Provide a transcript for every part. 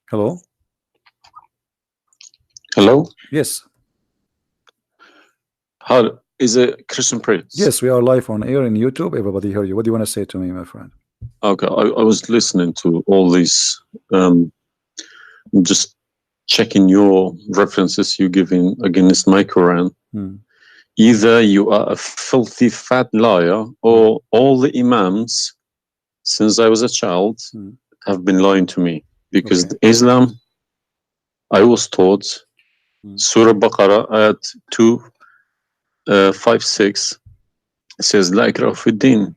Hello? Hello? Yes. How is a Christian Prince? Yes, we are live on air in YouTube. Everybody hear you. What do you want to say to me, my friend? Okay, I was listening to all these, um, just checking your references you giving against my Quran. Hmm. Either you are a filthy fat liar, or all the Imams since I was a child Hmm. have been lying to me. Because Okay. Islam, I was taught Hmm. Surah Baqarah ayat 256 says, La ikraha fi din.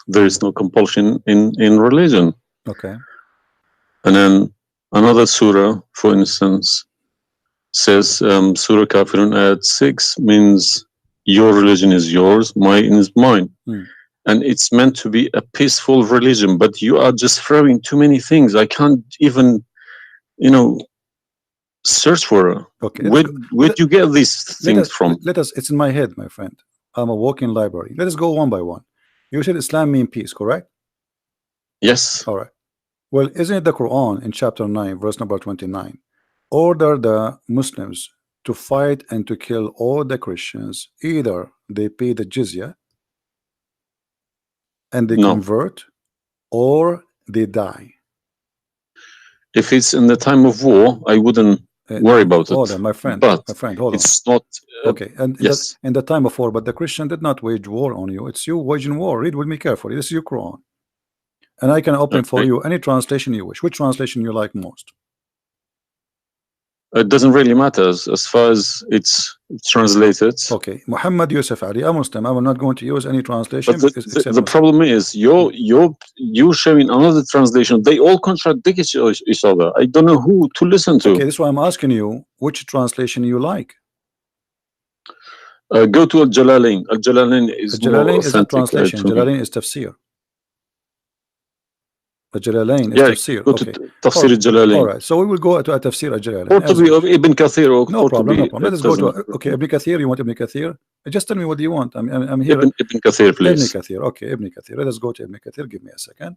There is no compulsion in religion. Okay. And then another surah, for instance, says Surah Kafirun ayat 6 means your religion is yours, mine is mine. Hmm. And it's meant to be a peaceful religion, but you are just throwing too many things. I can't even, you know, search for it. Okay. Where'd you get these Let things us from? let us. It's in my head, my friend. I'm a walking library. Let us go one by one. You said Islam mean peace, correct? Yes. All right. Well, isn't it the Quran in chapter 9, verse number 29, order the Muslims to fight and to kill all the Christians, either they pay the jizya and they No. convert, or they die. If it's in the time of war, I wouldn't worry about Hold it. on, my friend, But hold on. it's not. Okay, and Yes. in the time of war, but the Christian did not wage war on you. It's you waging war. Read with me carefully. This is your Quran, and I can open for Okay. you any translation you wish. Which translation you like most? It doesn't really matter as far as it's translated. Okay, Muhammad Yusuf Ali, a Muslim. I'm not going to use any translation But the, because the, except the Muslim. problem is you're showing another translation. They all contradict each other. I don't know who to listen to. Okay, this is why I'm asking you which translation you like. Go to Al Jalalain. Al Jalalain is more Jalalain is a authentic translation. to me. Jalalain is tafsir. Jalalain is Yeah, tafsir. go to Okay. Tafsir Al All Jalalain. right. So we will go to a tafsir Jalalain Or to as be of wish. Ibn Kathir, No or to problem. No be, problem. Let it us go to doesn't. okay. Ibn Kathir. You want Ibn Kathir? Just tell me what do you want. I'm here. Ibn Kathir, Ibn please. Kathir. Okay, Ibn Kathir. Let us go to Ibn Kathir. Give me a second.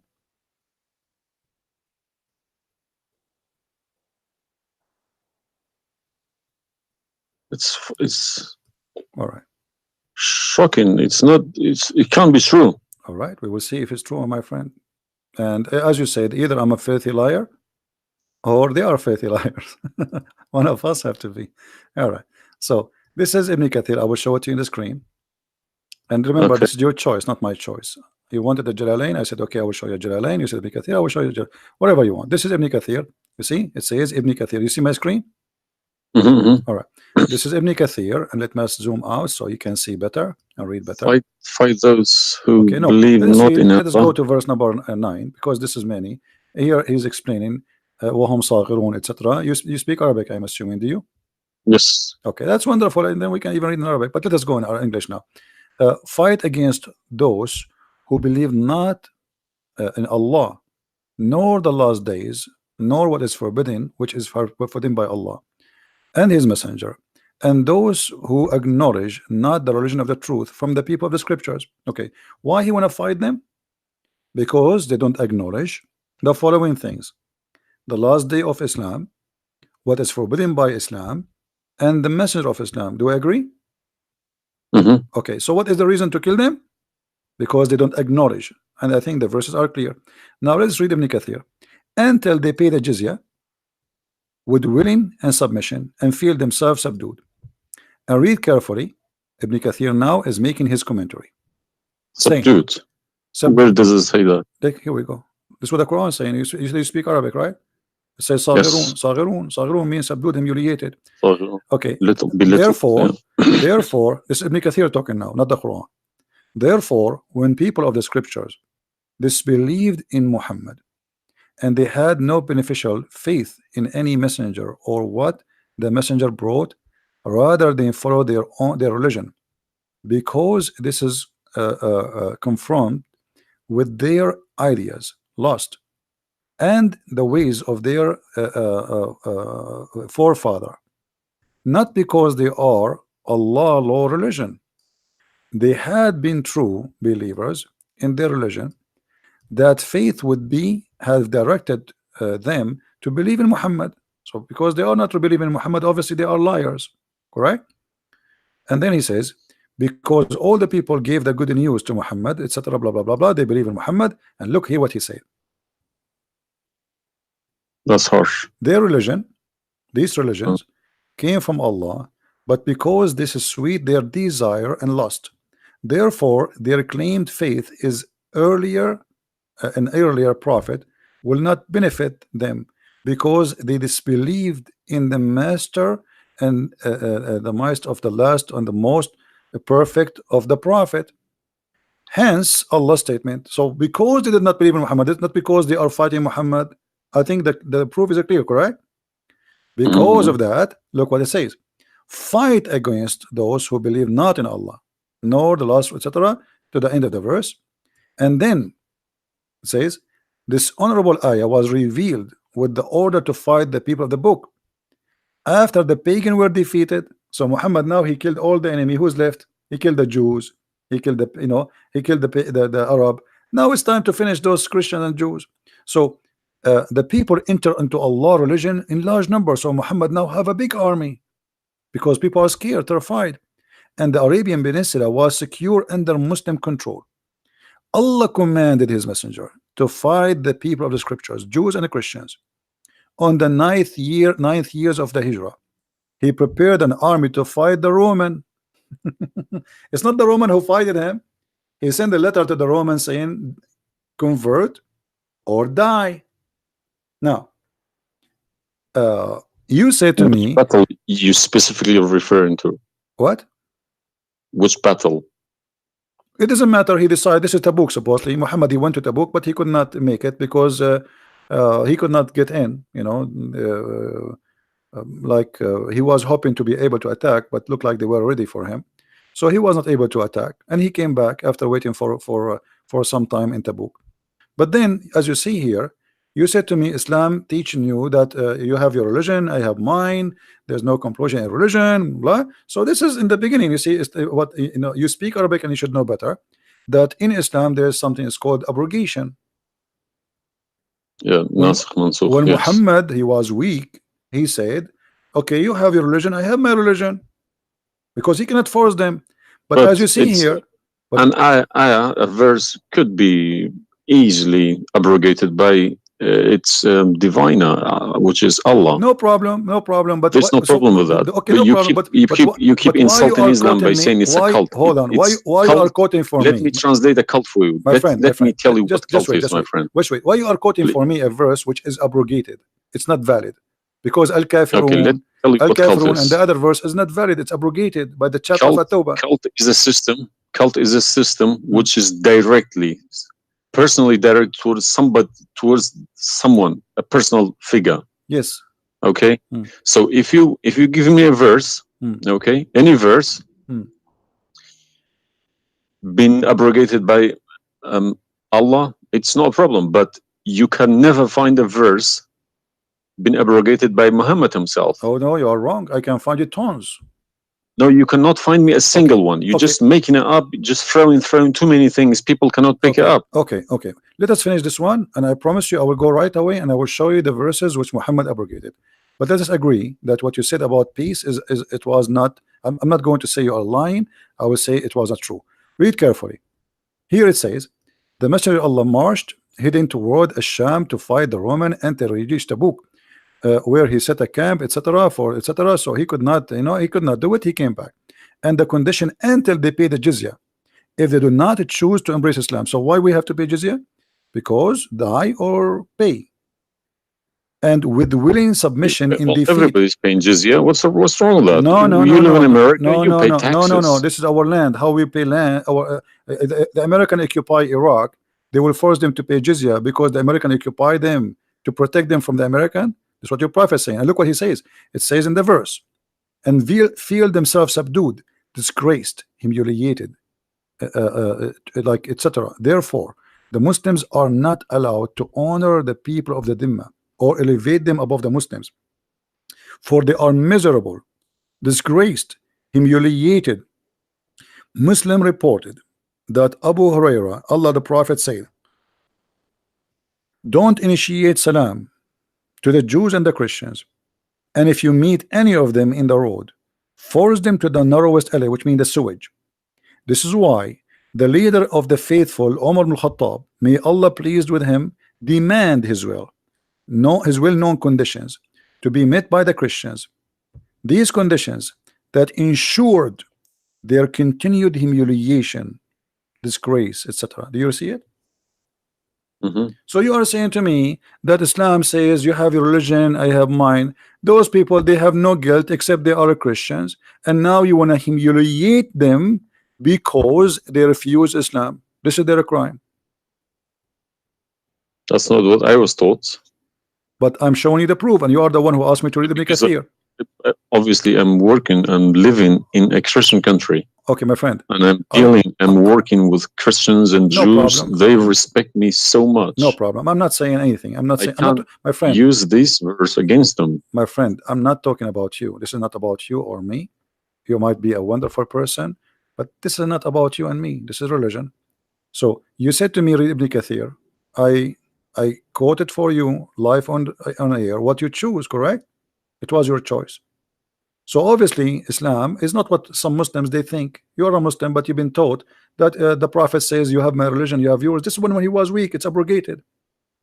It's All right. shocking. It's not. It can't be true. All right. We will see if it's true, my friend. And as you said, either I'm a filthy liar or they are filthy liars. One of us have to be. All right. So this is Ibn Kathir. I will show it to you in the screen. And remember, Okay. this is your choice, not my choice. You wanted the Jalalain. I said, okay, I will show you Jalalain. You said Ibn Kathir. I will show you whatever you want. This is Ibn Kathir. You see, it says Ibn Kathir. You see my screen? All right. This is Ibn Kathir, and let me zoom out so you can see better and read better. Fight those who Okay, no problem. believe Let us not read. in Let us go Allah. to verse number 9 because this is many. Here he's explaining وهم صاغرون, etc. You speak Arabic, I'm assuming. Do you? Yes. Okay, that's wonderful, and then we can even read in Arabic. But let us go in our English now. Fight against those who believe not in Allah, nor the last days, nor what is forbidden, which is forbidden by Allah and His Messenger, and those who acknowledge not the religion of the truth from the people of the scriptures. Okay, why he want to fight them? Because they don't acknowledge the following things: the last day of Islam, what is forbidden by Islam, and the messenger of Islam. Do I agree? Okay, so what is the reason to kill them? Because they don't acknowledge, and I think the verses are clear. Now let's read Ibn Kathir. Until they pay the jizya with willing and submission and feel themselves subdued. And read carefully. Ibn Kathir now is making his commentary, saying Subdued. Where subdued. does it say that? Here we go. This is what the Quran is saying. You speak Arabic, right? It says Yes. صاغرون. صاغرون means subdued, humiliated. Okay. Little belittled. Therefore, this is Ibn Kathir talking now, not the Quran. Therefore, when people of the scriptures disbelieved in Muhammad and they had no beneficial faith in any messenger or what the messenger brought, rather they follow their religion, because this is confirmed with their ideas lost and the ways of their forefather, not because they are Allah law religion. They had been true believers in their religion, that faith would be have directed them to believe in Muhammad. So because they are not to believe in Muhammad, obviously they are liars, correct? And then he says, because all the people gave the good news to Muhammad, etc., blah blah blah blah, they believe in Muhammad. And look here what he said. That's harsh. Their religion, these Uh, religions, came from Allah, but because this is sweet, their desire and lust. Therefore, their claimed faith is earlier, an earlier prophet will not benefit them because they disbelieved in the master and the most of the last and the most perfect of the prophet. Hence Allah's statement. So because they did not believe in Muhammad, it's not because they are fighting Muhammad. I think that the proof is clear, correct? Because mhm. of that, look what it says: fight against those who believe not in Allah, nor the last, etc., to the end of the verse. And then it says, this honorable ayah was revealed with the order to fight the people of the book after the pagan were defeated. So Muhammad now he killed all the enemy. Who's left? He killed the Jews. He killed the he killed the Arab. Now it's time to finish those Christians and Jews. So the people enter into Allah religion in large numbers. So Muhammad now have a big army because people are scared, terrified, and the Arabian Peninsula was secure under Muslim control. Allah commanded his messenger to fight the people of the scriptures, Jews and Christians. On the ninth years of the Hijrah, he prepared an army to fight the Roman. It's not the Roman who fighted him. He sent a letter to the Romans saying, convert or die. Now, you said to Which me, battle you specifically are referring to? what? Which battle? It doesn't matter. He decided this is Tabuk. Supposedly, Muhammad he went to Tabuk, but he could not make it because he could not get in. He was hoping to be able to attack, but looked like they were ready for him, so he was not able to attack, and he came back after waiting for some time in Tabuk. But then, as you see here, you said to me, Islam teaching you that you have your religion, I have mine. There's no compulsion in religion, blah. So this is in the beginning. You see, what you speak Arabic and you should know better that in Islam there is something is called abrogation. Yeah, When Nasikh Mansukh, when yes. Muhammad he was weak, he said, "Okay, you have your religion, I have my religion," because he cannot force them. But as But you see it's here, but an ayah, a verse could be easily abrogated by its diviner, which is Allah. no problem, no problem. But There's no what? So problem with that. okay, But no problem. you keep But why you insulting are Islam by quoting me? saying it's a Why? cult. Hold on. It's Why you are cult. quoting for Let me me, translate a cult for you. my friend? My Let me friend, tell you what just cult wait, is, just my wait. friend. Wait. Why you are quoting Please. for me a verse which is abrogated? It's not valid because Al Okay, let Kafirun, me tell you Al what cult Kafirun, and the is. other verse is not valid. It's abrogated by the chapter of Cult, At-Tawbah. cult is a system. Cult is a system Hmm. which is personally directed towards somebody, towards someone, a personal figure. Yes. Okay, Hmm. so if you give me a verse, Hmm. okay, any verse Hmm. been abrogated by Allah, it's no problem. But you can never find a verse been abrogated by Muhammad himself. Oh no, you are wrong. I can find you tons. No, you cannot find me a Okay. single one. You're Okay. just making it up, just throwing too many things. People cannot pick it Okay. up. Okay. Okay. Let us finish this one, and I promise you, I will go right away, and I will show you the verses which Muhammad abrogated. But let us agree that what you said about peace is it was not. I'm not going to say you are lying. I will say it was not true. Read carefully. Here it says, the Messenger of Allah marched, heading toward Asham to fight the Roman until he reached Tabuk, where he set a camp, etc. for etc. So he could not, he could not do it. He came back, and the condition until they pay the jizya. If they do not choose to embrace Islam, so why we have to pay jizya? Because die or pay. And with willing submission in Well, defeat. everybody's paying jizya. What's wrong with that? No, no, You no, live no, in no, America, no, you no, pay no, no, no, no. taxes. This is our land. How we pay land? The American occupy Iraq. They will force them to pay jizya because the American occupy them to protect them from the American. That's what your prophet is saying. And look what he says. It says in the verse, and feel themselves subdued, disgraced, humiliated, like etc. Therefore, the Muslims are not allowed to honor the people of the Dhimma or elevate them above the Muslims, for they are miserable, disgraced, humiliated. Muslim reported that Abu Huraira, Allah the Prophet said, don't initiate salam to the Jews and the Christians. And if you meet any of them in the road, force them to the narrowest alley, which means the sewage. This is why the leader of the faithful, Umar ibn Khattab, may Allah pleased with him, demand his will, his well-known conditions to be met by the Christians. These conditions that ensured their continued humiliation, disgrace, etc. Do you see it? So you are saying to me that Islam says you have your religion, I have mine. Those people, they have no guilt except they are Christians, and now you want to humiliate them because they refuse Islam. This is their crime. That's not what I was taught. But I'm showing you the proof, and you are the one who asked me to read the Ibn Kathir. Obviously, I'm working and living in a Christian country. Okay, my friend. And I'm working with Christians and Jews. Problem. They respect me so much. No problem. I'm not saying anything. I'm not saying. I'm not, my friend. Use this verse against them. My friend, I'm not talking about you. This is not about you or me. You might be a wonderful person, but this is not about you and me. This is religion. So you said to me, read Ibn Kathir. I quoted for you live on air what you choose, correct? It was your choice. So obviously Islam is not what some Muslims they think. You're a Muslim, but you've been taught that the Prophet says you have my religion, you have yours. This is when he was weak. It's abrogated.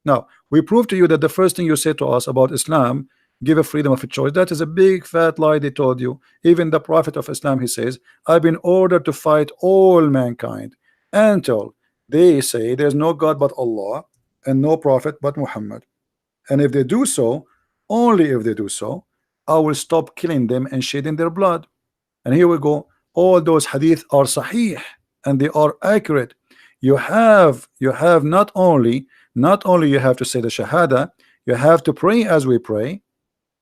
Now we prove to you that the first thing you say to us about Islam, give a freedom of a choice. That is a big fat lie they told you. Even the Prophet of Islam, he says, I've been ordered to fight all mankind until they say there's no God but Allah and no prophet but Muhammad. And if they do so, only if they do so, I will stop killing them and shedding their blood. And here we go. All those hadith are sahih and they are accurate. You have not only you have to say the shahada, you have to pray as we pray,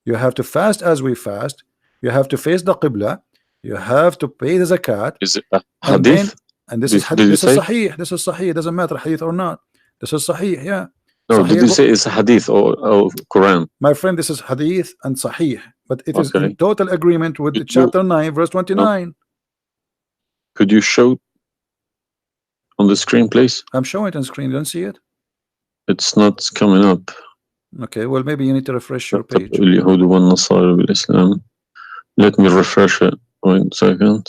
you have to fast as we fast, you have to face the qibla, you have to pay the zakat. Is it a hadith? And this is hadith. This is sahih. This is sahih. It doesn't matter hadith or not. This is sahih. Yeah. No, did you say it's a hadith or Quran? My friend, this is hadith and sahih, but it is in total agreement with chapter 9, verse 29. No. Could you show on the screen, please? I'm showing it on screen. You don't see it? It's not coming up. Okay, well, maybe you need to refresh your page. Let me refresh it. 1 second.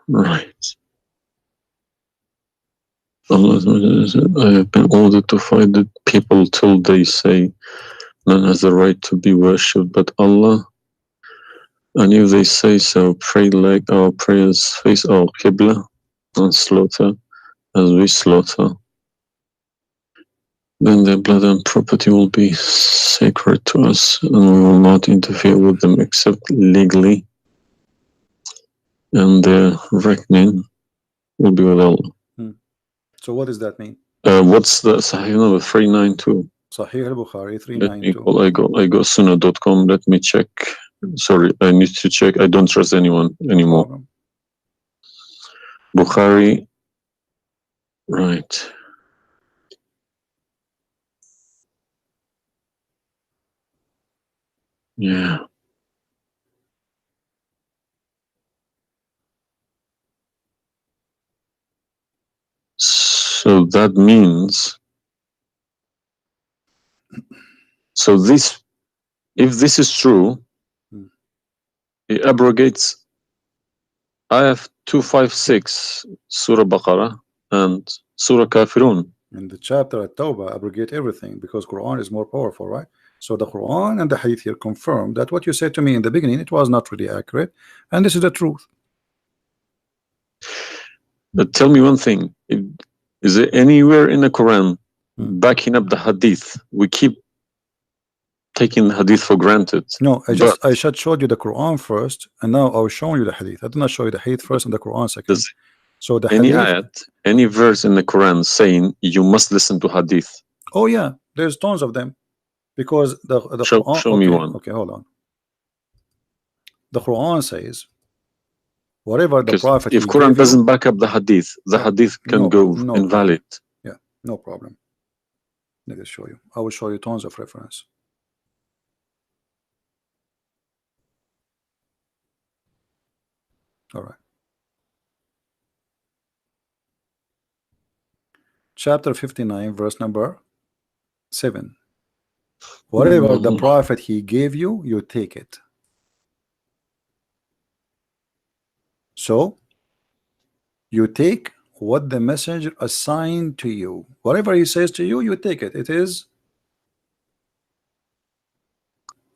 Right. Allah said, I have been ordered to fight the people till they say none has the right to be worshipped but Allah. And if they say so, pray like our prayers, face our Qibla, and slaughter as we slaughter. Then their blood and property will be sacred to us, and we will not interfere with them except legally. And their reckoning will be with Allah. So what does that mean? What's the Sahih number? 392. Sahih al-Bukhari 392. I go sunnah.com. Let me check. Sorry, I need to check. I don't trust anyone anymore. No Bukhari. Right. Yeah. So that means, so this, if this is true, it abrogates Ayah 256, Surah Baqarah, and Surah Kafirun. In the chapter at Tawbah, abrogate everything because Quran is more powerful, right? So the Quran and the Hadith here confirm that what you said to me in the beginning, it was not really accurate, and this is the truth. But tell me one thing: is there anywhere in the Quran backing up the Hadith? We keep taking the Hadith for granted. No, I just showed you the Quran first, and now I was showing you the Hadith. I did not show you the Hadith first and the Quran second. So the any Hadith, ayat, any verse in the Quran saying you must listen to Hadith? Oh yeah, there's tons of them, because the Quran. Show me one. Okay, hold on. The Quran says, whatever the Prophet. If Quran doesn't back up the Hadith, the Hadith can go invalid. Yeah, no problem. Let me show you. I will show you tons of reference. All right. Chapter 59, verse number 7. Whatever the prophet he gave you, you take it. So you take what the messenger assigned to you. Whatever he says to you, you take it. It is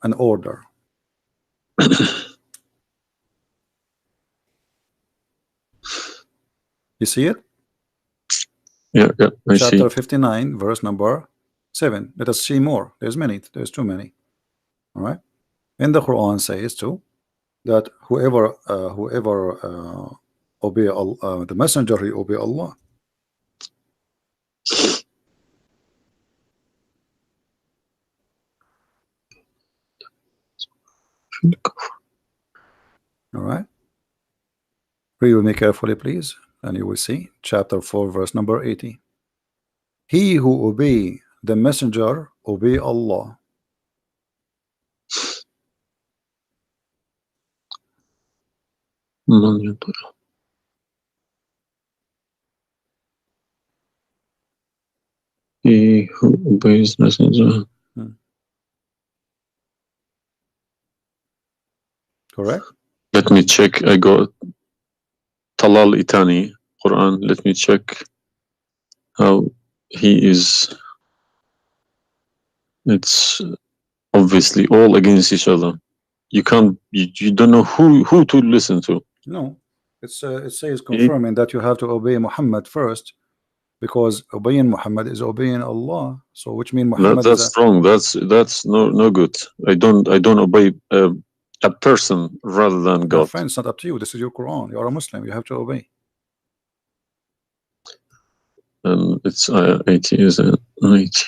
an order. You see it? Yeah, I see. Chapter 59, verse number 7. Let us see more. There's many. There's too many. All right. And the Quran says too that whoever obey the messenger, he obey Allah. All right. Read with me carefully, please, and you will see chapter 4, verse number 80. He who obey the messenger obey Allah. He who obeys messenger. Correct. Let me check. I got Talal Itani Quran. Let me check how he is. It's obviously all against each other. You can't. You don't know who to listen to. No, it says confirming that you have to obey Muhammad first, because obeying Muhammad is obeying Allah. So which means Muhammad that's wrong. That's no good. I don't obey a person rather than God. My friend, it's not up to you. This is your Quran. You are a Muslim. You have to obey. And it's 80, is it? 80.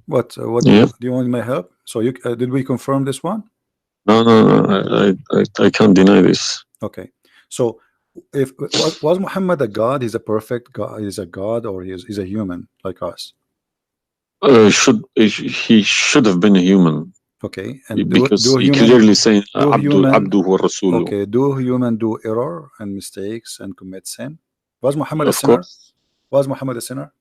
What Yeah. do you want my help? So you did we confirm this one? No. I can't deny this. Okay. So if was Muhammad a god? He's a perfect god. He's a god, or he's a human like us. He should have been a human. Okay. And because do he human, clearly saying do human, Abdu wa Rasulu. okay, do human do error and mistakes and commit sin? Was Muhammad a Of sinner? course. Was Muhammad a sinner?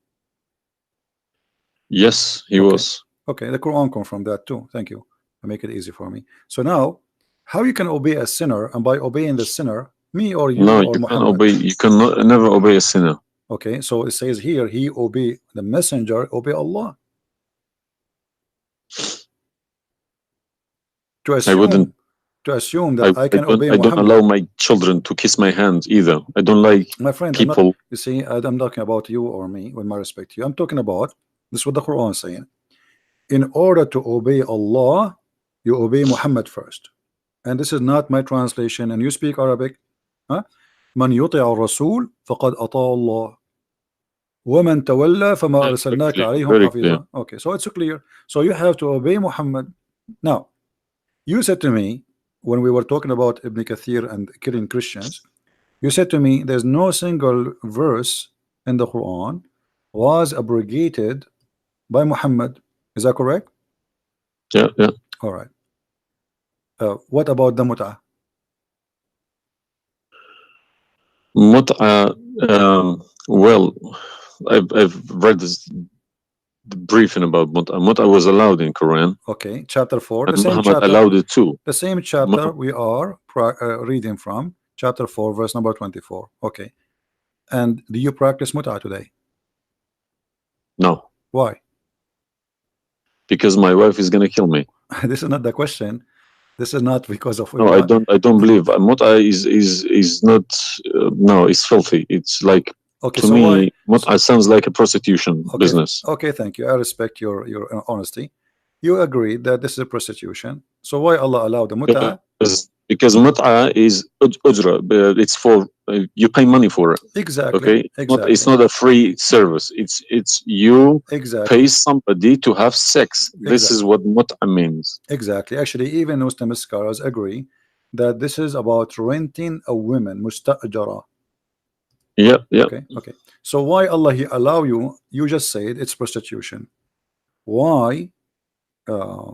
Yes, he was. Okay, the Quran confirmed that too. Thank you. To make it easy for me. So now, how you can obey a sinner, and by obeying the sinner, me or you No, or you Muhammad? can obey. You can never obey a sinner. Okay, so it says here, he obey the messenger, obey Allah. To assume that I can obey Muhammad. I don't allow my children to kiss my hand either. I don't like my friend, people. You see, I'm talking about you or me, with my respect to you. I'm talking about this is what the Quran is saying. In order to obey Allah, you obey Muhammad first. And this is not my translation. And you speak Arabic. من يطع الرسول فقد أطاع الله ومن تولى فما أرسلناك عليهم حفيظا. Okay, so it's clear. So you have to obey Muhammad. Now, you said to me when we were talking about Ibn Kathir and killing Christians, you said to me there's no single verse in the Quran was abrogated by Muhammad. Is that correct? Yeah. All right. What about the mut'ah? Mut'ah, well, I've read this briefing about Mut'ah. Mut'ah was allowed in Quran. Okay, chapter 4. And Muhammad allowed it too. The same chapter we are reading from, chapter 4, verse number 24. Okay. And do you practice mut'ah today? No. Why? Because my wife is gonna kill me. This is not the question. This is not because of. No, I don't believe mut'ah is not. No, it's filthy. It's like, okay, to me, mut'ah sounds like a prostitution business. Okay, thank you. I respect your honesty. You agree that this is a prostitution. So why Allah allowed the mut'ah? Because mut'ah is ujra. It's for you pay money for it. Exactly, Okay, it's exactly, not a free service. It's you pay exactly, somebody to have sex. This is exactly, what mut'a means. exactly. Actually, even Muslim scholars agree that this is about renting a woman, musta'jara. Yeah, yeah. Okay, okay. So why Allah He allow you? You just said it's prostitution. Why uh,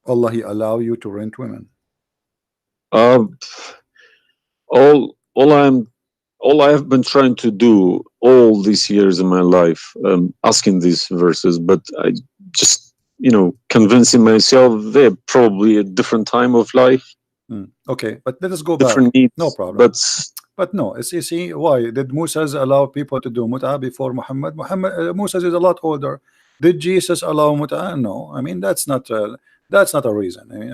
Allah He allow you to rent women? Uh, all all I have been trying to do all these years in my life, asking these verses, but I just, convincing myself they're probably a different time of life, Hmm. Okay, but let us go back. different No needs. problem. But But no, it's you see why did Moses allow people to do mut'ah before Muhammad? Moses is a lot older. Did Jesus allow mut'ah? No, I mean that's not a reason. I mean,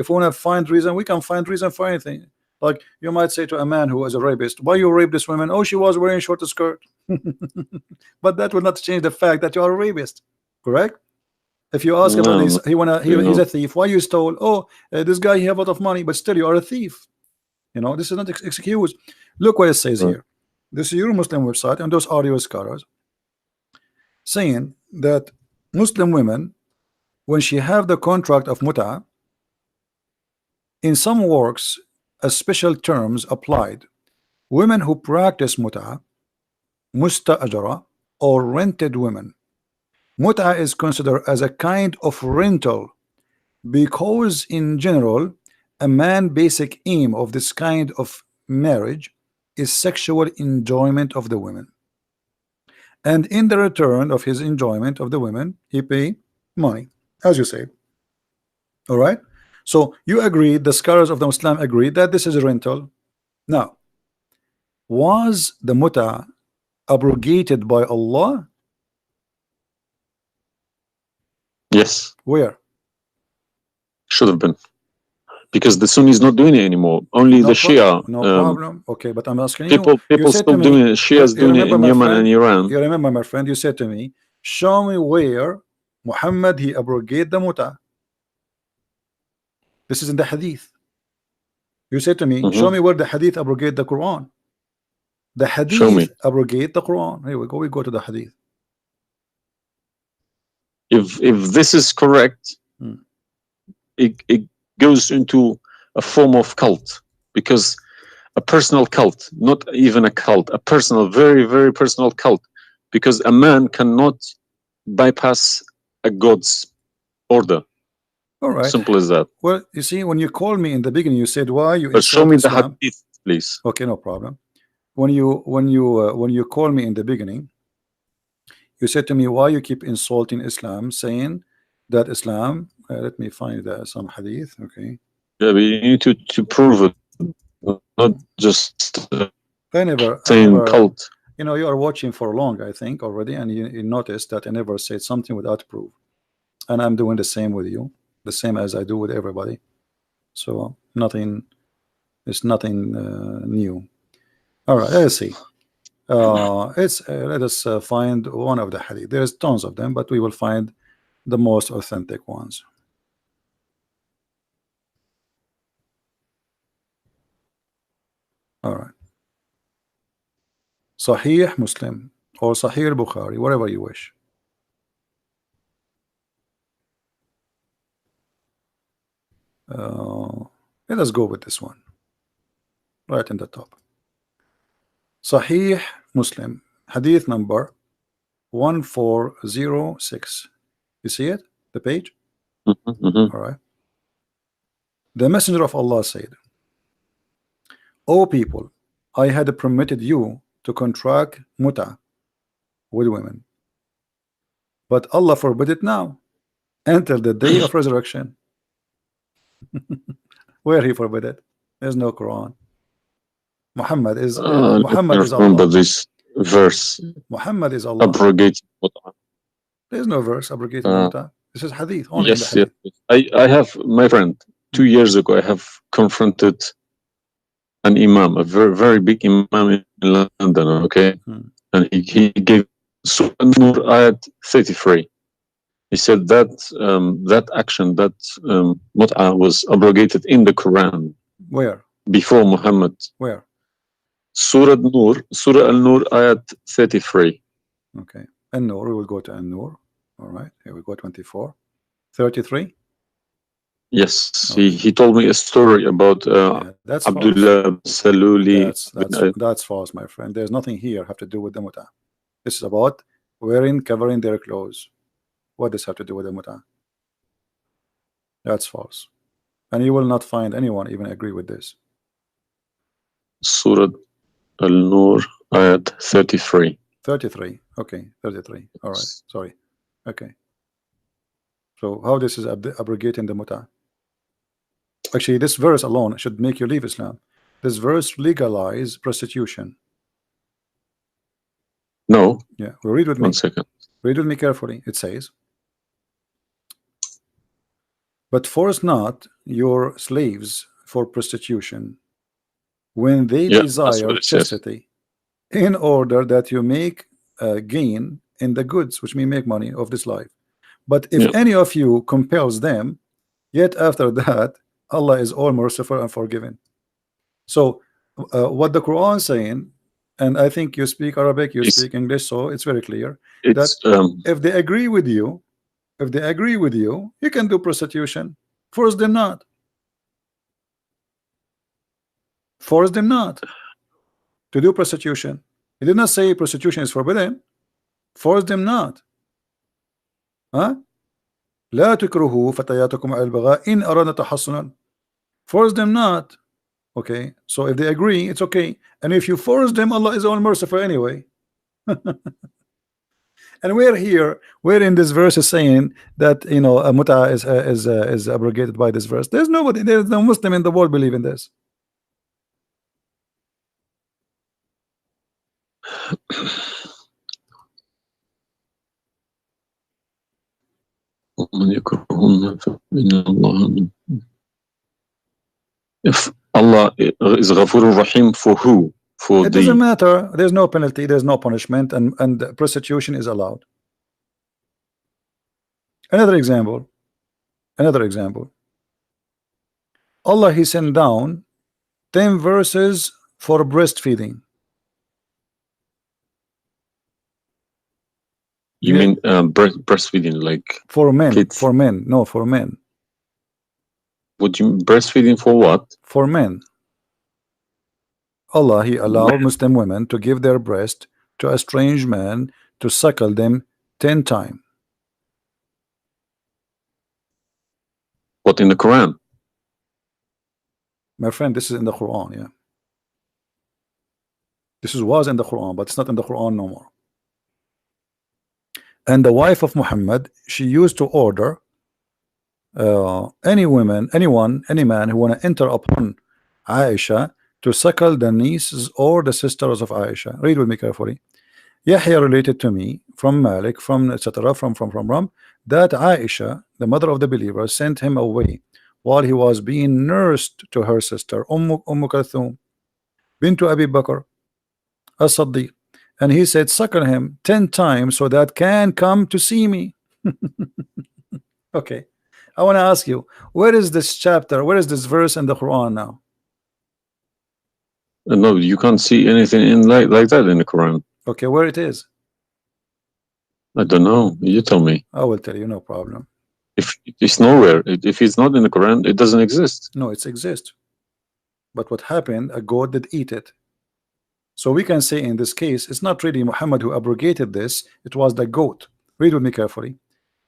if we want to find reason, we can find reason for anything. Like you might say to a man who is a rapist, "Why you rape this woman?" Oh, she was wearing short skirt. But that will not change the fact that you are a rapist, correct? If you ask about no, not he's really, a thief. Why you stole? Oh, this guy he have a lot of money, but still you are a thief. This is not excuse. Look what it says no. here. This is your Muslim website and those audio scholars saying that Muslim women, when she have the contract of muta, in some works, a special terms applied. Women who practice muta, musta'ajara, or rented women. Muta is considered as a kind of rental because in general, a man basic aim of this kind of marriage is sexual enjoyment of the women. And in the return of his enjoyment of the women, he pay money, as you say. All right. So you agree, the scholars of the Muslim agree that this is a rental. Now, was the muta abrogated by Allah? Yes, Where? should have been, because the Sunni is not doing it anymore. Only the Shia No problem. Okay, but I'm asking you. You people said to still doing me, it. Shias you doing it remember in my Yemen and friend. Iran. You remember my friend. You said to me, show me where Muhammad he abrogate the muta. This is in the hadith. You said to me, show Hmm. me where the hadith abrogate the Quran. The Show hadith me. abrogate the Quran. Here we go. We go to the hadith. If this is correct, Hmm. it goes into a form of cult, because a personal cult, not even a cult, a personal, very, very personal cult, because a man cannot bypass a god's order. All right. Simple as that. Well, you see, when you called me in the beginning, you said why you But show insult me the Islam. hadith, please. Okay, no problem. When you call me in the beginning, you said to me why you keep insulting Islam, saying that Islam. Let me find some hadith. Okay. Yeah, but you need to prove it, not just I saying never. cult. You are watching for long, I think already, and you noticed that I never said something without proof, and I'm doing the same with you, the same as I do with everybody. So nothing. It's nothing new. All right. Let's see. It's let us find one of the hadith. There's tons of them, but we will find the most authentic ones. All right. Sahih Muslim or Sahih Bukhari, whatever you wish. Let us go with this one right in the top. Sahih Muslim, hadith number 1406. You see it? The page? Hmm. All right. The Messenger of Allah said, O people, I had permitted you to contract muta with women, but Allah forbid it now until the day of resurrection. Where he forbid it? There's no Quran. Let Muhammad me is remember Allah. this verse. Muhammad is Allah. Abrogate. There's no verse abrogating the Uh, muta. This is hadith, only in the yes, yes. hadith. I have, my friend, Hmm. 2 years ago, I have confronted an imam, a very, very big imam in London, okay? Hmm. And he gave Surah Nur ayat 33. He said that that action, that mut'ah was abrogated in the Quran Where? before Muhammad. Where? Surah Al-Nur, ayat 33. Okay. An-Nur, we will go to An-Nur. All right. Here we go, 24. 33. Yes, Okay. he told me a story about Yeah, that's false. Abdullah bin Saluli. That's false, my friend. There's nothing here have to do with the muta. This is about covering their clothes. What does have to do with the muta? That's false. And you will not find anyone even agree with this. Surah Al-Nur, ayat 33. 33. Okay, 33. All right. Sorry. Okay. So how this is abrogating the muta? Actually, this verse alone should make you leave Islam. This verse legalize prostitution. No. Yeah. Well, read with me. 1 second. Read with me carefully. It says, but force not your slaves for prostitution when they desire chastity, in order that you make gain in the goods, which mean make money of this life. But if any of you compels them, yet after that, Allah is all merciful and forgiving. So what the Quran saying, and I think you speak Arabic, you speak English, so it's very clear that if they agree with you, you can do prostitution. Force them not. Force them not to do prostitution. He did not say prostitution is forbidden. Force them not. Huh? لا تكرهوا فتياتكم على البغاء إن أردنا تحصنا. Force them not. Okay, so if they agree, it's okay. And if you force them, Allah is all merciful anyway. And we're in this verse is saying that, you know, a muta is abrogated by this verse. There's no Muslim in the world believe in this. If Allah is Ghafur Rahim for who? It doesn't matter. There's no penalty, there's no punishment, and prostitution is allowed. Another example. Allah, he sent down 10 verses for breastfeeding. You mean breastfeeding, like for men? Kids. For men, no, for men. Would you breastfeeding for what? For men. Allah, he allowed Muslim women to give their breast to a strange man to suckle them 10 times. What, in the Quran? My friend, this is in the Quran, yeah. This was in the Quran, but it's not in the Quran no more. And the wife of Muhammad, she used to order any man who want to enter upon Aisha to suckle the nieces or the sisters of Aisha. Read with me carefully. Yahya related to me from Malik, from etc. from that Aisha, the mother of the believer, sent him away while he was being nursed to her sister Umm Kulthum bint Abi Bakr as-Siddiq, and he said, suckle him 10 times so that can come to see me. Okay, I want to ask you, where is this chapter, where is this verse in the Quran now? No, you can't see anything in like that in the Quran. Okay, where it is? I don't know. You tell me. I will tell you, no problem. If it's nowhere, if it's not in the Quran, it doesn't exist. No, it exists. But what happened? A goat did eat it. So we can say in this case, it's not really Muhammad who abrogated this, it was the goat. Read with me carefully.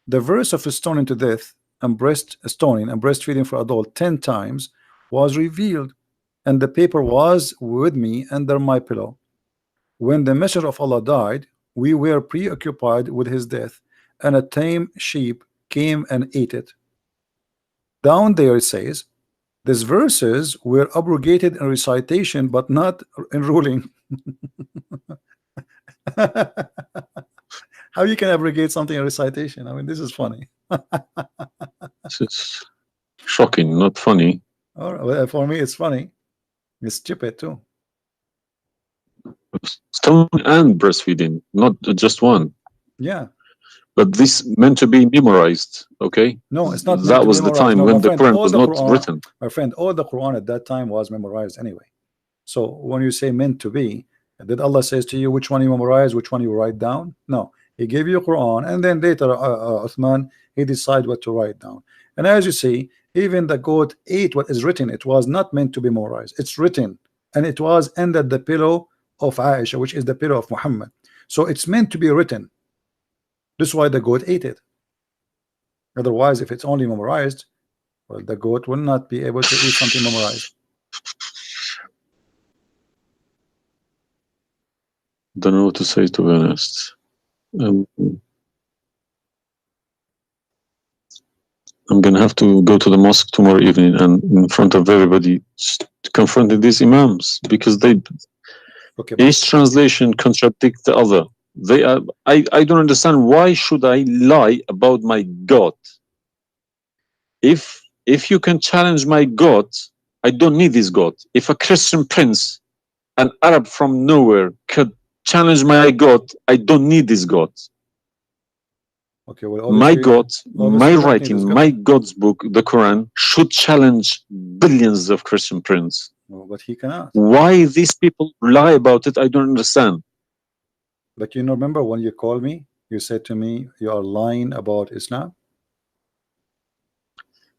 The verse of stoning to death and stoning and breastfeeding for adult 10 times was revealed, and the paper was with me under my pillow. When the messenger of Allah died, we were preoccupied with his death, and a tame sheep came and ate it. Down there it says, these verses were abrogated in recitation, but not in ruling. How you can abrogate something in recitation? I mean, this is funny. It's shocking, not funny. All right, well, for me, it's funny. It's stupid too. Stone and breastfeeding, not just one. Yeah. But this meant to be memorized, okay? No, it's not. That was the time when the Quran was not written. My friend, all the Quran at that time was memorized anyway. So when you say meant to be, did Allah says to you which one you memorize, which one you write down? No, He gave you Quran, and then later Uthman, he decide what to write down. And as you see, even the goat ate what is written. It was not meant to be memorized. It's written, and it was under the pillow of Aisha, which is the pillow of Muhammad. So it's meant to be written. This is why the goat ate it. Otherwise, if it's only memorized, well, the goat will not be able to eat something memorized. Don't know what to say, to be honest. I'm gonna have to go to the mosque tomorrow evening and in front of everybody confronting these imams, because they each translation contradicts the other. They are. I don't understand, why should I lie about my God? If you can challenge my God, I don't need this God. If a Christian prince, an Arab from nowhere, could challenge my God, I don't need this God. Okay, well, my God, my writing, my God's book, the Quran, should challenge billions of Christian princes. No, but he cannot. Why these people lie about it, I don't understand. But you remember when you called me, you said to me, you are lying about Islam?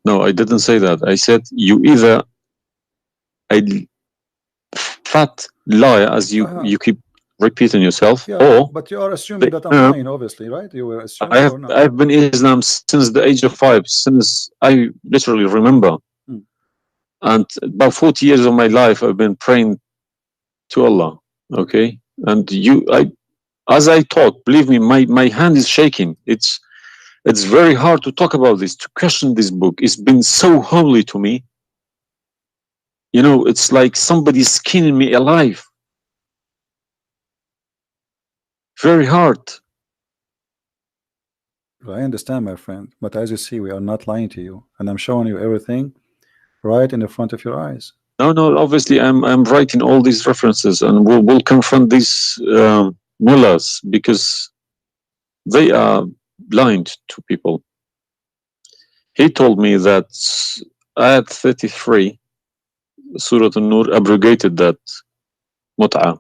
No, I didn't say that. I said you either a fat liar, as you keep repeating yourself, or but you are assuming that I'm lying, obviously, right? You were assuming. I've been Islam since the age of 5, since I literally remember. And about 40 years of my life, I've been praying to Allah. Okay, and as I talk, believe me, my hand is shaking. It's very hard to talk about this, to question this book. It's been so holy to me. You know, it's like somebody's skinning me alive. Very hard. I understand, my friend, but as you see, we are not lying to you, and I'm showing you everything right in the front of your eyes. No, obviously I'm writing all these references, and we'll confront these mullahs, because they are blind to people. He told me that Ayat 33, Surah An-Nur, abrogated that mut'ah.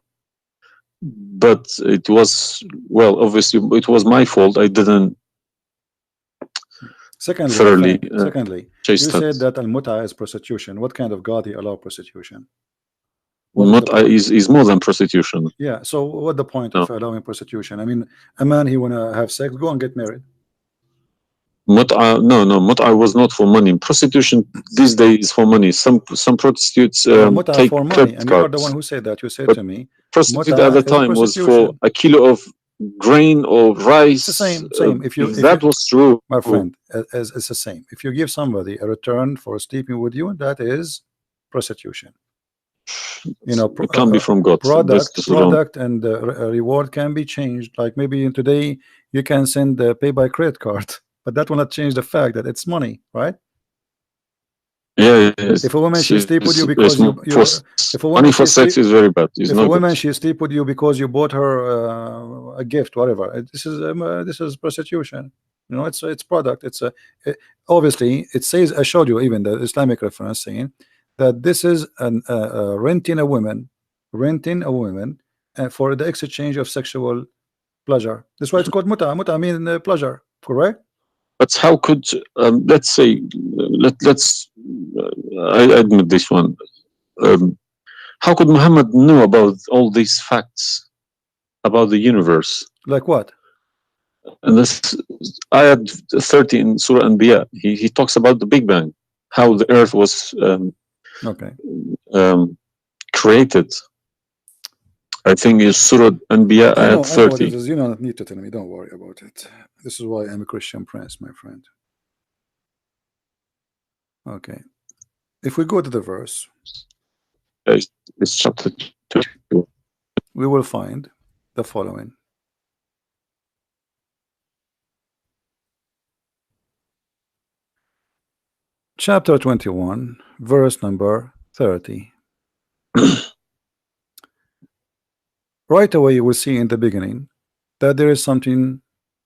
But it was, well, obviously it was my fault. I didn't thoroughly Secondly, you said that al-mut'ah is prostitution. What kind of God he allow prostitution? Mut'ah is more than prostitution. Yeah, so what the point of allowing prostitution? I mean, a man, he wanna have sex, go and get married. Mut'ah, no, mut'ah was not for money. Prostitution these days is for money. Some prostitutes take for money, and you are the one who said that. You said to me, prostitute at the time was for a kilo of grain or rice. It's the same. If that was true, my friend, it's the same. If you give somebody a return for sleeping with you, that is prostitution. You know, it can be from God. Product and reward can be changed. Like maybe today you can send pay by credit card, but that will not change the fact that it's money, right? Yeah. If a woman she sleep with you because if a woman money for sex is very bad. It's if a woman she sleep with you because you bought her a gift, whatever, this is prostitution. You know, it's product. Obviously it says, I showed you even the Islamic reference saying that this is renting a woman for the exchange of sexual pleasure. That's why it's called muta. Muta means pleasure, correct? But how could let's say let's I admit this one. How could Muhammad know about all these facts about the universe? Like what? And this ayat 30 in Surah Anbiya, he talks about the Big Bang, how the earth was created. I think it's Surah Anbiya ayat 30. I know what it is. You don't need to tell me. Don't worry about it. This is why I'm a Christian prince, my friend. Okay. If we go to the verse, it's chapter 2. We will find the following. Chapter 21, verse number 30. Right away you will see in the beginning that there is something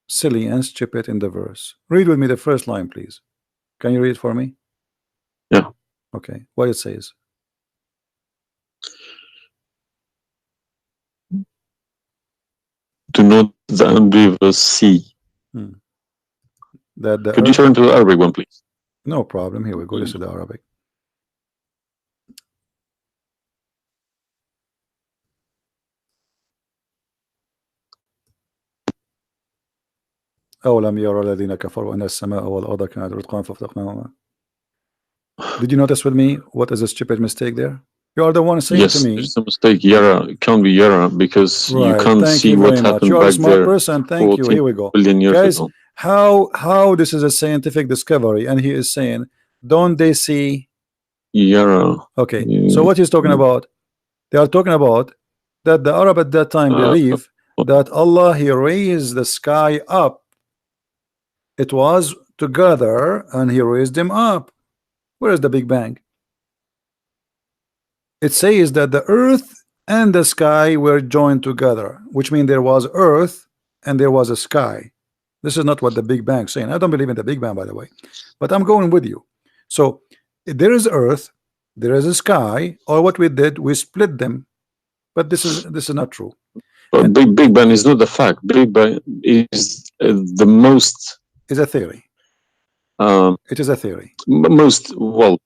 silly and stupid in the verse. Read with me the first line, please. Can you read for me? Yeah. Okay. What it says? do not the unbelievers see? Hmm. That the Could you earth, turn to the Arabic one, please? no problem. Here we go. This is the Arabic. أولم يرى الذين كفروا أن السماء والأرض كانت رتقا ففتقناهما. Did you notice with me what is a stupid mistake there? You are the one saying to Yes, me, there's a mistake. Yara, it can't be Yara because you right? can't Thank see you what very much. You happened are a back smart there person. Thank you. 14 Here we go, billion years guys. ago. How this is a scientific discovery, and he is saying, don't they see? Yara. Okay, so what he's talking about? They are talking about that the Arab at that time Uh, believe that Allah he raised the sky up. It was together, and he raised them up. Where is the Big Bang? It says that the earth and the sky were joined together, which means there was earth and there was a sky. This is not what the Big Bang saying. I don't believe in the Big Bang, by the way, but I'm going with you. So there is earth, there is a sky, or what we did, we split them. But this is not true. but And Big Bang is not the fact. Big Bang is the most it's a theory. um, It is a theory. most well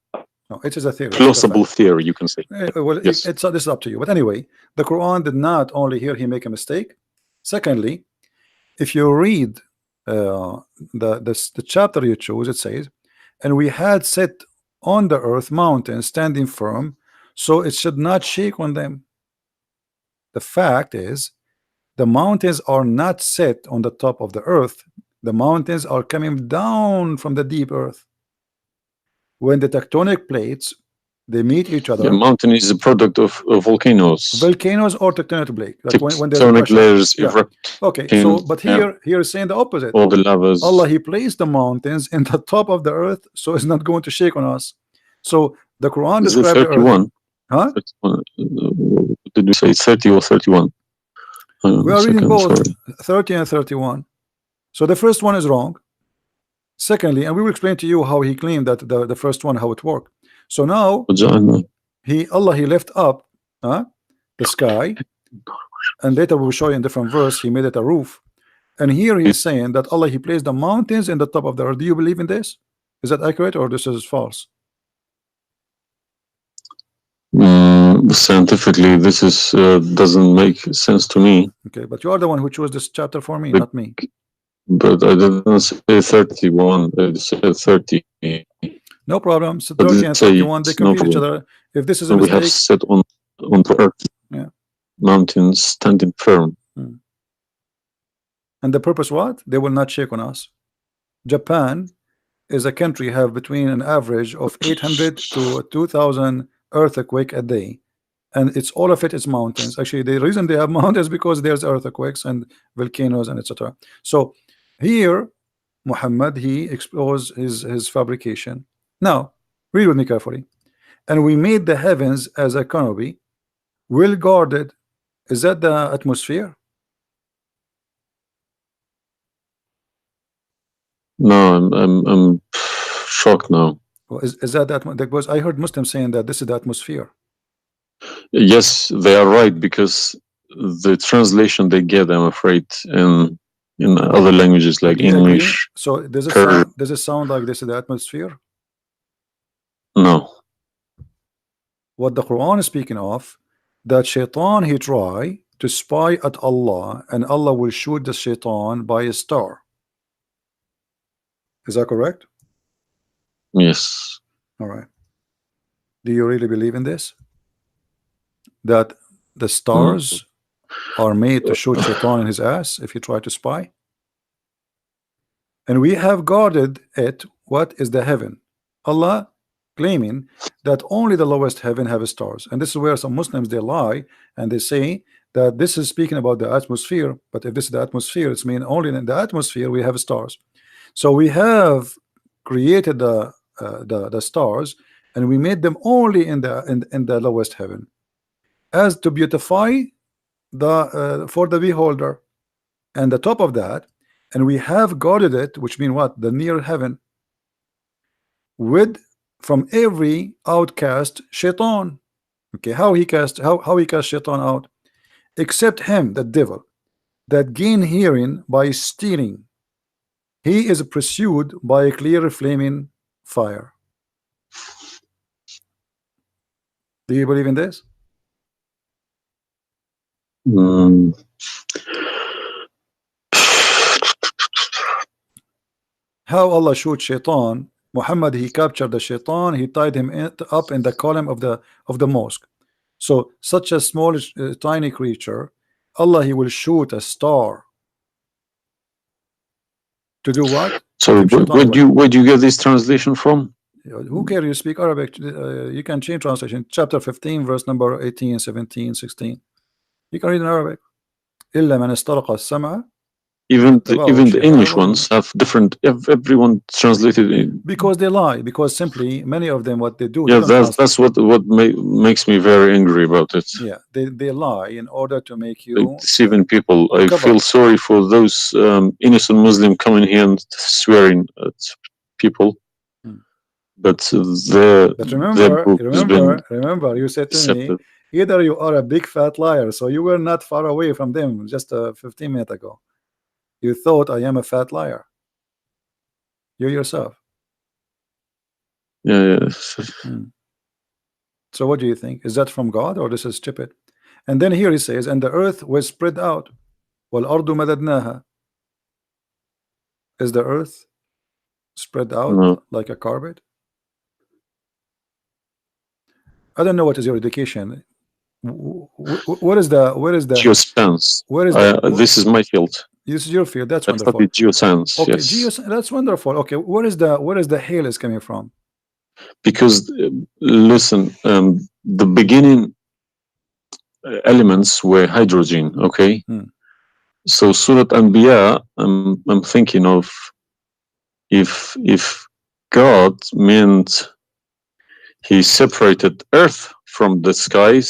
No, it is a theory. It's not a plausible fact. theory, you can say. Well, Yes. it's this is up to you. But anyway, the Quran did not only here he make a mistake. Secondly, if you read the chapter you choose, it says, and we had set on the earth mountains standing firm, so it should not shake on them. The fact is, the mountains are not set on the top of the earth. The mountains are coming down from the deep earth. When the tectonic plates they meet each The other, mountain is a product of volcanoes. volcanoes or tectonic plate, like when there's a Tectonic pressure. layers Yeah. erupt. Okay, so but here is saying the opposite. All the lavas. Allah he placed the mountains in the top of the earth, so it's not going to shake on us. So the Quran Is it described the earth. 31? Huh? 31. Did we say 30 or 31? We are reading both sorry. 30 and 31. So the first one is wrong. Secondly, and we will explain to you how he claimed that the first one, how it worked. So now Allah he left up the sky, and later we'll show you in different verse he made it a roof. And here he's saying that Allah he placed the mountains in the top of the earth. Do you believe in this? Is that accurate or this is false? Scientifically, this is doesn't make sense to me. Okay, but you are the one who chose this chapter for me, not me. But I didn't say 31. I said 30. No problem. So 30 and 31 they complete each other. If this is a mistake, we have set on the earth. Yeah. Mountains standing firm. And the purpose what? They will not shake on us. Japan is a country have between an average of 800 to 2,000 earthquake a day, and it's all of it is mountains. Actually, the reason they have mountains because there's earthquakes and volcanoes and etc. So here Muhammad he exposed his fabrication. Now read with me carefully. And we made the heavens as a canopy, well guarded. Is that the atmosphere? No, I'm shocked now. Well, is that because I heard Muslims saying that this is the atmosphere. Yes, they are right because the translation they get, I'm afraid, in other languages like English. So does it sound like this is the atmosphere? No. What the Quran is speaking of, that shaitan he try to spy at Allah, and Allah will shoot the shaitan by a star. Is that correct? Yes. All right. Do you really believe in this? That the stars are made to shoot shaitan in his ass if he try to spy? And we have guarded it. What is the heaven? Allah claiming that only the lowest heaven have stars, and this is where some Muslims they lie and they say that this is speaking about the atmosphere. But if this is the atmosphere, it's mean only in the atmosphere we have stars. So we have created the stars, and we made them only in the lowest heaven, as to beautify the for the beholder, and the top of that, and we have guarded it, which mean what? The near heaven, with from every outcast shaitan. Okay, how he cast shaitan out? Except him, the devil, that gain hearing by stealing. He is pursued by a clear flaming fire. Do you believe in this? Mm. How Allah shoot shaitan? Muhammad, he captured the shaitan, he tied him up in the column of the mosque. So such a small tiny creature, Allah, he will shoot a star to do what? To So keep shaitan away. where do you get this translation from? Who cares? You speak Arabic. You can change translation. Chapter 15, verse number 18, 17, 16. You can read in Arabic. إلا من استرق السمع فاتبعه Even the شهاب. English ones have different. Everyone translated it. Because they lie. Because simply many of them, what they do, they Yeah, don't translate. that's what makes me very angry about it. Yeah, they lie in order to make Like you deceiving people. I cover. feel sorry for those innocent Muslim coming here and swearing at people, Hmm. but But their book has been remember, you said to me, accepted. either you are a big fat liar, so you were not far away from them just 15 minutes ago. You thought I am a fat liar. You yourself. Yeah. Hmm. So what do you think? Is that from God or this is stupid? And then here he says, and the earth was spread out. وَالْأَرْضُ مَدَدْنَاهَا. Is the earth spread out No. like a carpet? I don't know what is your education. What is the Geoscience. This is my field. This is your field. That's I wonderful. studied geoscience. Okay, Yes. that's wonderful. Okay, where is the hail is coming from? Because listen, the beginning elements were hydrogen. Okay. So Surat Anbiya, I'm thinking of if God meant he separated earth from the skies,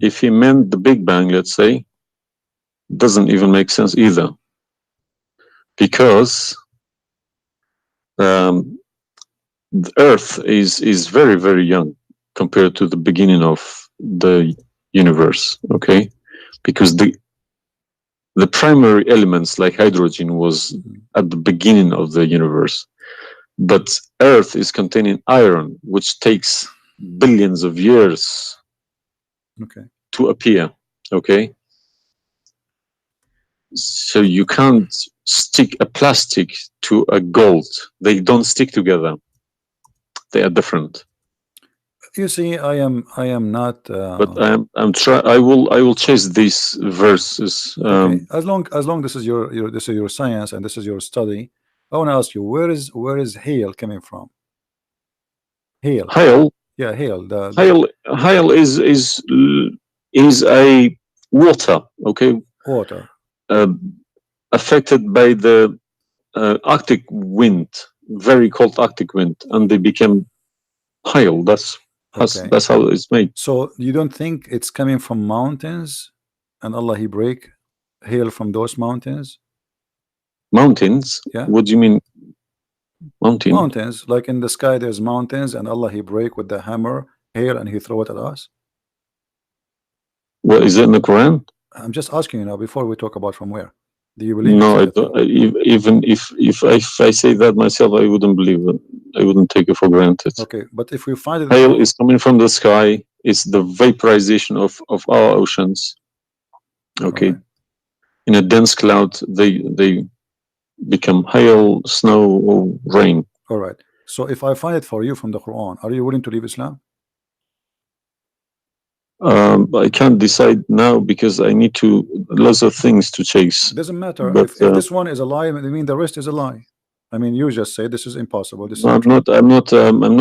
if he meant the Big Bang, let's say, doesn't even make sense either. Because the earth is very, very young compared to the beginning of the universe, okay? Because the primary elements like hydrogen was at the beginning of the universe. But earth is containing iron, which takes billions of years to appear, okay? So you can't stick a plastic to a gold. They don't stick together. They are different. You see, I am not. But I'm try. I will chase these verses. Okay, as long this is your science and this is your study, I want to ask you, where is hail coming from? Hail. Hail. Yeah, hail. Hail is a water. Okay. Water. Affected by the Arctic wind, very cold Arctic wind, and they became hail. That's how it's made. So you don't think it's coming from mountains, and Allah he break hail from those mountains? Mountains? Yeah. What do you mean? Mountains, like in the sky, there's mountains, and Allah he break with the hammer hail, and he throw it at us. What is it in the Quran? I'm just asking you now before we talk about from where. Do you believe? No, I don't. Even if I say that myself, I wouldn't believe it. I wouldn't take it for granted. Okay, but if we find it, hail is coming from the sky. It's the vaporization of our oceans. Okay, in a dense cloud, they become hail, snow, or rain. All right. So if I find it for you from the Quran, are you willing to leave Islam? I can't decide now because I need lots of things to chase. Doesn't matter. But, if this one is a lie, I mean the rest is a lie. I mean, you just say this is impossible. This I'm not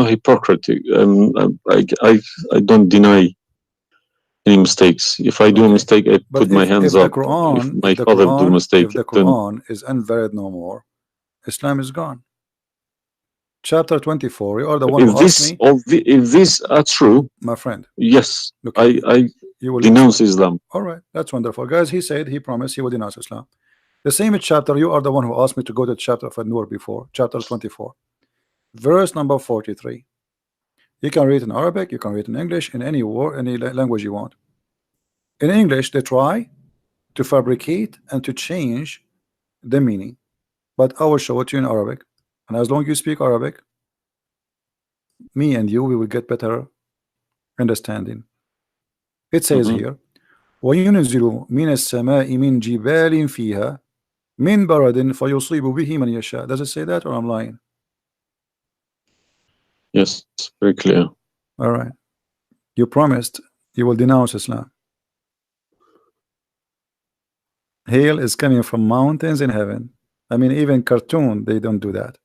hypocritic. I don't deny any mistakes. If I do a mistake, I put my hands up. If my father do a mistake, if the Quran is invalid no more, Islam is gone. Chapter 24. You are the one who asked me. If these are true, my friend. Yes, I denounce Islam. All right, that's wonderful, guys. He said he promised he would denounce Islam. The same chapter. You are the one who asked me to go to chapter of An-Nur before. Chapter 24, verse number 43. You can read in Arabic. You can read in English. In any word, any language you want. In English, they try. to fabricate and to change the meaning. But I will show it to you in Arabic, and as long as you speak Arabic, me and you, we will get better understanding. It says Mm-hmm. here, وينزل من السماء من جبال فيها من برد فيصيب به من يشاء. Does it say that, or I'm lying? Yes, very clear. All right. You promised you will denounce Islam. Hail is coming from mountains in heaven. I mean, even cartoon, they don't do that.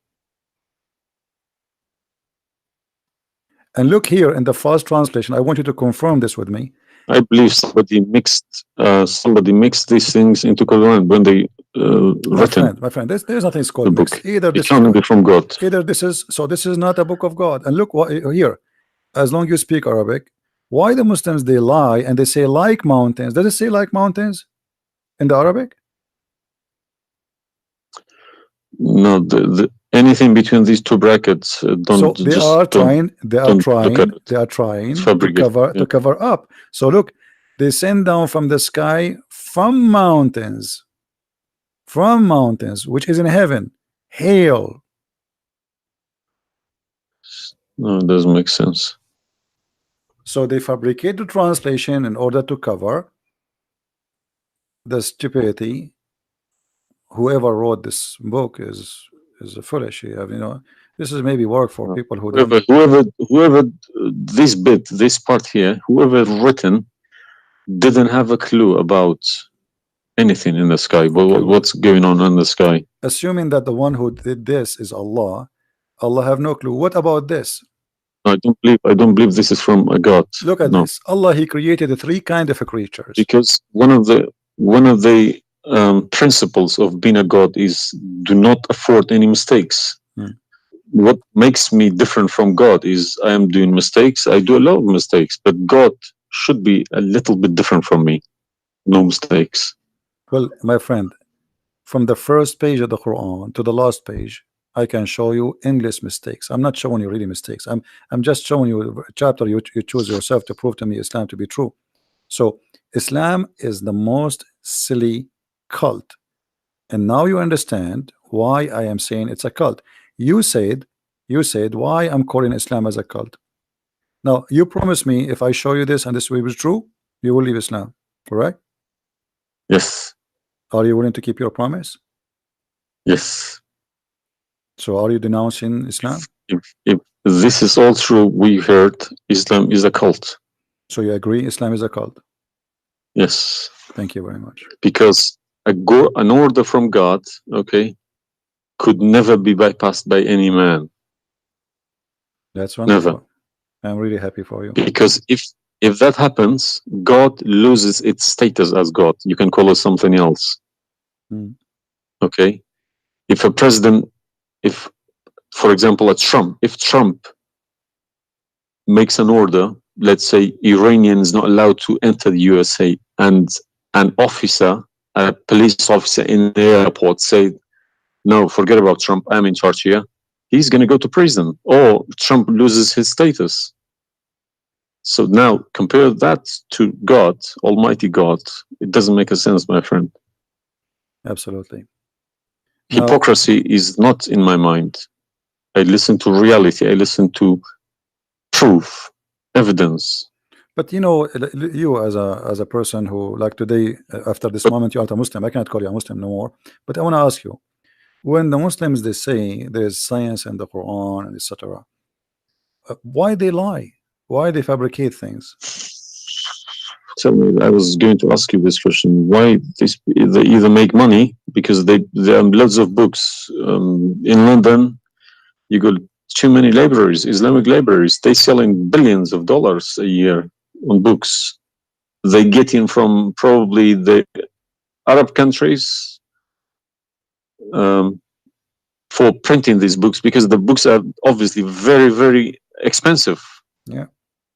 And look here in the fast translation. I want you to confirm this with me. I believe somebody mixed these things into Quran when they written My friend, there's nothing the called book. mixed. Either It this is can't be God, from God. either this is so. This is not a book of God. And look what here. As long as you speak Arabic, why the Muslims they lie and they say like mountains? Does it say like mountains in the Arabic? No, anything between these two brackets, So they are trying. They are don't look at trying. it. They are trying to Fabricate, cover yeah. up. So look, they send down from the sky from mountains, which is in heaven, hail. No, it doesn't make sense. So they fabricate the translation in order to cover the stupidity. Whoever wrote this book is foolish. You know, this is maybe work for people who don't. Whoever this part here, whoever written didn't have a clue about anything in the sky. What's going on in the sky? Assuming that the one who did this is Allah, Allah have no clue. What about this? I don't believe this is from a God. Look at this. Allah, He created three kind of creatures. Because one of the principles of being a God is do not afford any mistakes. What makes me different from God is I am doing mistakes. I do a lot of mistakes, but God should be a little bit different from me. No mistakes. Well, my friend, from the first page of the Quran to the last page, I can show you endless mistakes. I'm not showing you really mistakes. I'm just showing you a chapter you choose yourself to prove to me Islam to be true. So Islam is the most silly cult, and now you understand why I am saying it's a cult. You said why I'm calling Islam as a cult. Now you promise me if I show you this and this will be true, you will leave Islam, correct? Yes. Are you willing to keep your promise? Yes. So are you denouncing Islam? If this is all true, we heard Islam is a cult. So you agree Islam is a cult? Yes. Thank you very much. Because an order from God, okay, could never be bypassed by any man. That's wonderful. Never. I'm really happy for you. Because if that happens, God loses its status as God. You can call it something else. Okay? If a president, for example, if Trump makes an order, let's say Iranian is not allowed to enter the USA, and an officer, a police officer in the airport say, no, forget about Trump, I'm in charge here, he's going to go to prison, or Trump loses his status. So now compare that to God, Almighty God. It doesn't make a sense, my friend. Absolutely. Hypocrisy is not in my mind. I listen to reality. I listen to proof, evidence. But you know, you as a person who, like today, after this moment, you are a Muslim. I cannot call you a Muslim no more. But I want to ask you, when the Muslims they say there is science in the Quran and etc., why they lie? Why they fabricate things? Tell me, I was going to ask you this question. Why they either make money because there are loads of books in London. You got too many libraries, Islamic libraries. They selling billions of dollars a year on books. They get in from probably the Arab countries for printing these books because the books are obviously very, very expensive. Yeah.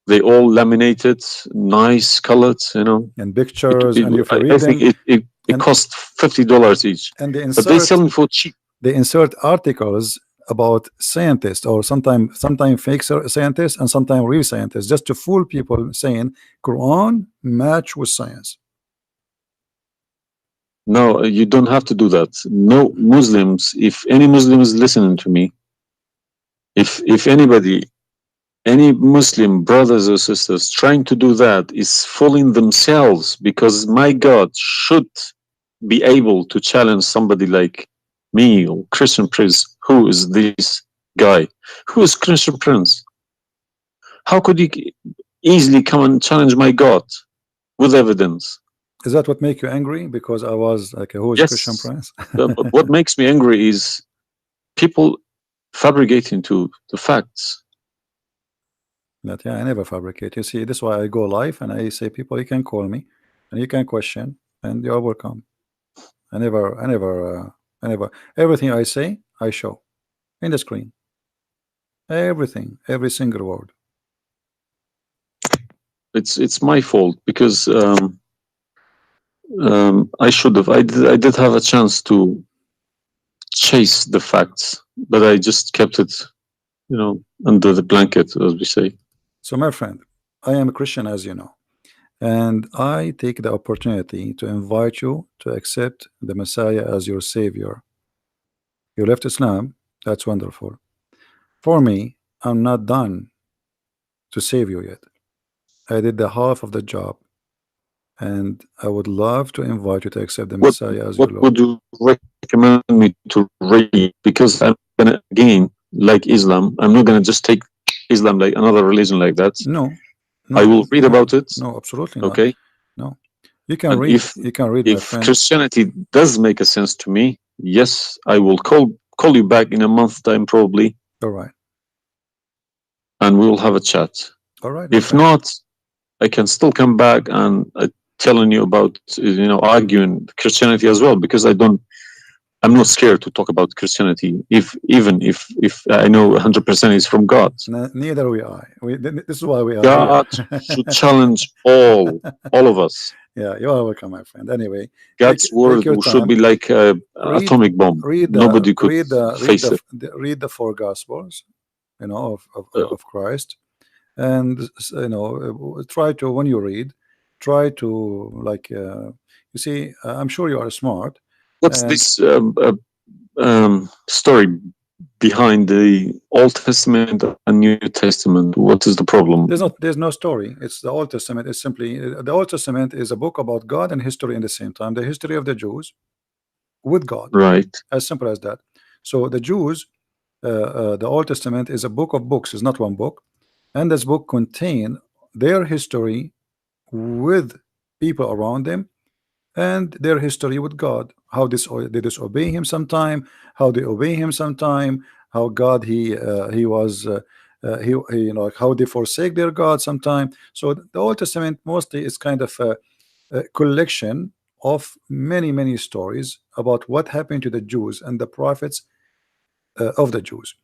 They all laminated, nice colored, you know. And pictures, and if you read I think it costs $50 each. And but they sell them for cheap. They insert articles about scientists, or sometimes fake scientists and sometimes real scientists, just to fool people, saying Quran match with science. No, you don't have to do that. No Muslims, if any Muslim is listening to me, if anybody, any Muslim brothers or sisters trying to do that is fooling themselves, because my God should be able to challenge somebody like me or Christian Prince. Who is this guy? Who is Christian Prince? How could he easily come and challenge my God with evidence? Is that what make you angry? Because I was like, who is Christian Yes. Prince? But what makes me angry is people fabricating to the facts. But yeah, I never fabricate. You see, this is why I go live and I say, people, you can call me and you can question, and you are welcome. I never. Everything I say, I show in the screen. Everything, every single word. It's my fault because I did have a chance to chase the facts, but I just kept it, under the blanket, as we say. So, my friend, I am a Christian, as you know, and I take the opportunity to invite you to accept the Messiah as your Savior. You left Islam, that's wonderful. For me, I'm not done to save you yet. I did the half of the job, and I would love to invite you to accept the What Messiah as your what Lord. would you recommend me to read? Because I'm gonna, again, like Islam, I'm not gonna just take Islam like another religion like that. No, I no, will read no, about it. no, absolutely not. Okay. No, you can And read. You can read, my if friend. Christianity does make a sense to me, yes, I will call you back in a month's time probably, All right, and we will have a chat. all right, my If friend. not, I can still come back and telling you about, arguing Christianity as well, because I'm not scared to talk about Christianity, if even if I know 100% is from God. Neither we are. This is why we are here. God should challenge all of us. Yeah, you are welcome, my friend. Anyway, God's take word your should be time. like a Read, atomic bomb. read the, Nobody could read the, read face the, it. read the four Gospels, Uh, of Christ, and try to, when you read, try to, like, you see, I'm sure you are smart, what's and this story behind the Old Testament and New Testament? What is the problem? there's no story. It's the Old Testament is simply the Old Testament is a book about God and history in the same time. The history of the Jews with God, Right. as simple as that. So the Jews, the Old Testament is a book of books. It's not one book, and this book contain their history with people around them and their history with God. How they disobey Him sometime, how they obey Him sometime, how God He was like how they forsake their God sometime. So the Old Testament mostly is kind of a collection of many stories about what happened to the Jews and the prophets of the Jews.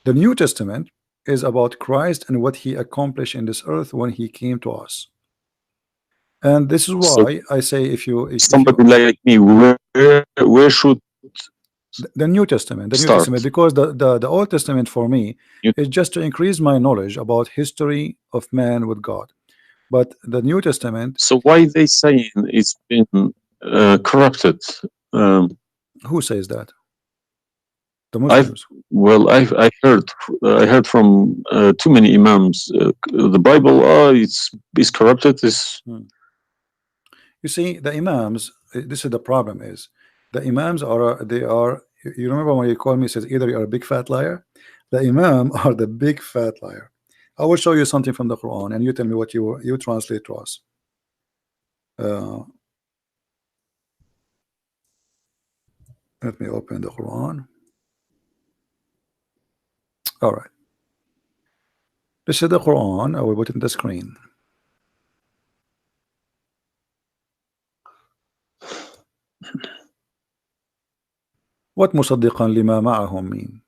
The New Testament is about Christ and what He accomplished in this earth when He came to us. And this is So why I say, if you somebody like me, where should the New Testament, start? because the Old Testament for me is just to increase my knowledge about history of man with God. But the New Testament, So why they saying it's been corrupted? Um, who says that? The I've Muslims. well, I heard from too many imams. The Bible, is corrupted. Is Hmm. You see, the Imams, this is the problem is the Imams are they are you remember when you call me says either you are a big fat liar? The Imam are the big fat liar. I will show you something from the Quran and you tell me what you translate to us. Uh, Let me open the Quran. All right. This is the Quran. I will put it in the screen. What مصدقا لما معهم mean?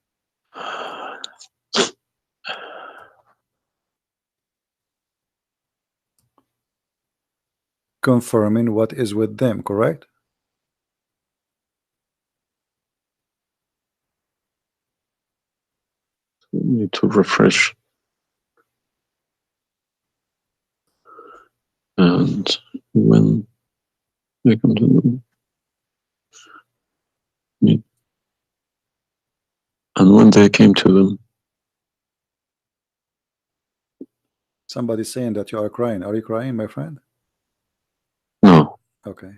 Confirming what is with them, correct? need to refresh. And when they come to when they came to them. Somebody's saying that you are crying. Are you crying, my friend? No. Okay.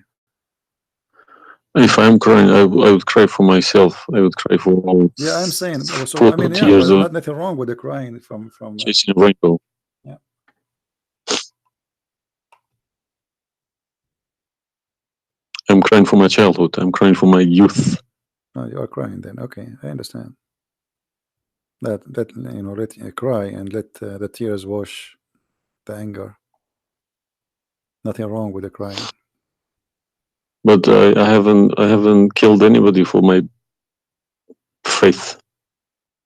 If I'm crying, I would cry for myself. I would cry for all Yeah, I'm saying. So I mean, 40 yeah, years well, of not nothing wrong with the crying from chasing a rainbow. yeah. I'm crying for my childhood. I'm crying for my youth. No, you are crying then. Okay, I understand. That you know, let cry and let the tears wash the anger. Nothing wrong with the crying. But I haven't killed anybody for my faith.